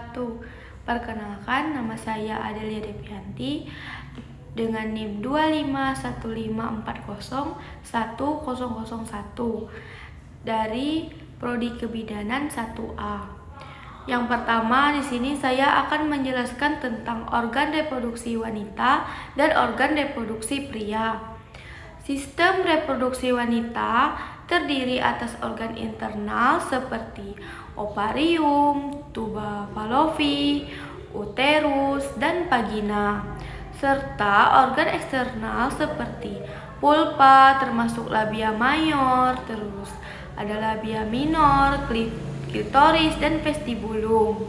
wabarakatuh. Perkenalkan, nama saya Adelia Devianti dengan NIM 25154010001 dari Prodi Kebidanan 1A. Yang pertama, di sini saya akan menjelaskan tentang organ reproduksi wanita dan organ reproduksi pria. Sistem reproduksi wanita terdiri atas organ internal seperti ovarium, tuba fallopi, uterus, dan vagina, serta organ eksternal seperti pulpa termasuk labia mayor, terus ada labia minor, klitoris, dan vestibulum.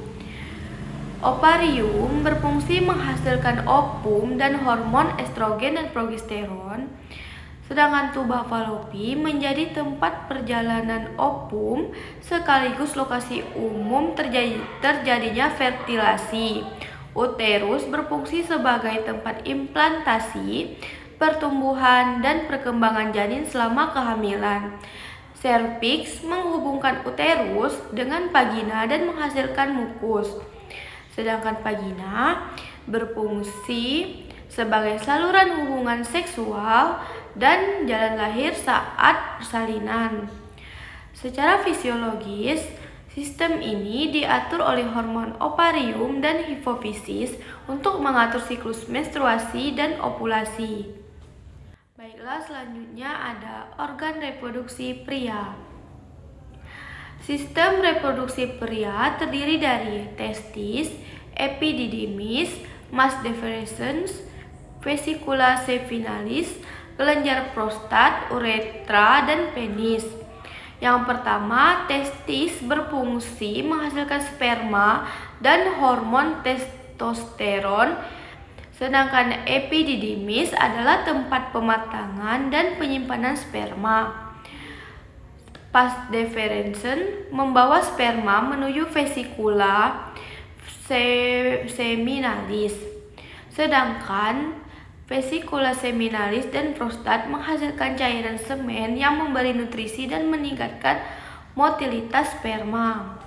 Ovarium berfungsi menghasilkan ovum dan hormon estrogen dan progesteron, sedangkan tuba fallopi menjadi tempat perjalanan ovum sekaligus lokasi umum terjadinya fertilasi. Uterus berfungsi sebagai tempat implantasi, pertumbuhan, dan perkembangan janin selama kehamilan. Serviks menghubungkan uterus dengan vagina dan menghasilkan mukus. Sedangkan vagina berfungsi sebagai saluran hubungan seksual dan jalan lahir saat persalinan. Secara fisiologis, sistem ini diatur oleh hormon ovarium dan hipofisis untuk mengatur siklus menstruasi dan ovulasi. Baiklah, selanjutnya ada organ reproduksi pria. Sistem reproduksi pria terdiri dari testis, epididymis, vas deferens, vesicula seminalis, kelenjar prostat, uretra, dan penis. Yang pertama, testis berfungsi menghasilkan sperma dan hormon testosteron, sedangkan epididymis adalah tempat pematangan dan penyimpanan sperma. Vas deferens membawa sperma menuju vesicula seminalis, sedangkan vesicula seminalis dan prostat menghasilkan cairan semen yang memberi nutrisi dan meningkatkan motilitas sperma.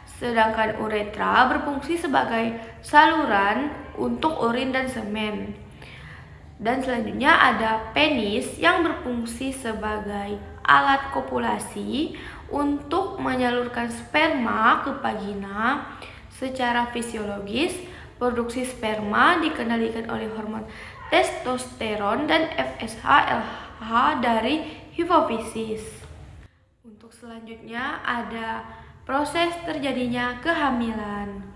Sedangkan uretra berfungsi sebagai saluran untuk urin dan semen. Dan selanjutnya ada penis yang berfungsi sebagai alat kopulasi untuk menyalurkan sperma ke vagina. Secara fisiologis, produksi sperma dikendalikan oleh hormon testosteron dan FSH-LH dari hipofisis. Untuk selanjutnya ada proses terjadinya kehamilan.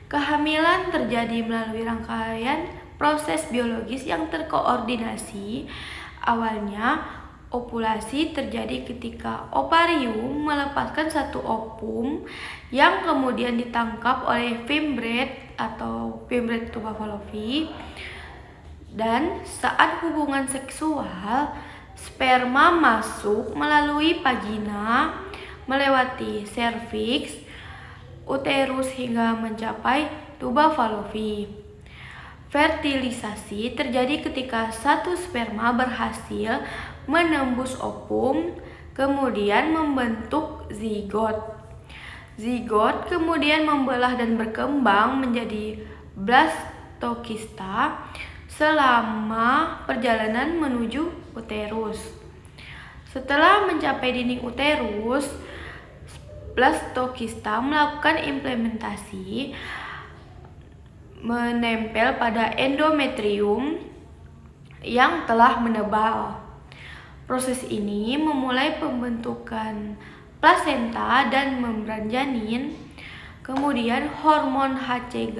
Kehamilan terjadi melalui rangkaian proses biologis yang terkoordinasi. Awalnya, ovulasi terjadi ketika ovarium melepaskan satu ovum yang kemudian ditangkap oleh fimbrate atau fimbrate tuba fallopi. Dan saat hubungan seksual, sperma masuk melalui vagina, melewati serviks, uterus hingga mencapai tuba fallopi. Fertilisasi terjadi ketika satu sperma berhasil menembus ovum, kemudian membentuk zigot. Zigot kemudian membelah dan berkembang menjadi blastokista selama perjalanan menuju uterus. Setelah mencapai dinding uterus, blastokista melakukan implementasi, menempel pada endometrium yang telah menebal. Proses ini memulai pembentukan plasenta dan membran janin. Kemudian hormon HCG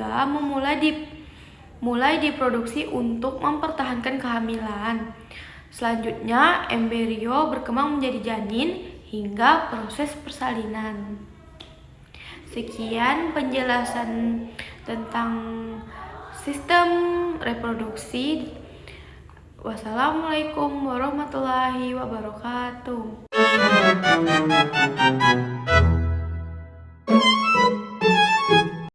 mulai diproduksi untuk mempertahankan kehamilan. Selanjutnya, embrio berkembang menjadi janin hingga proses persalinan. Sekian penjelasan tentang sistem reproduksi. Wassalamualaikum warahmatullahi wabarakatuh.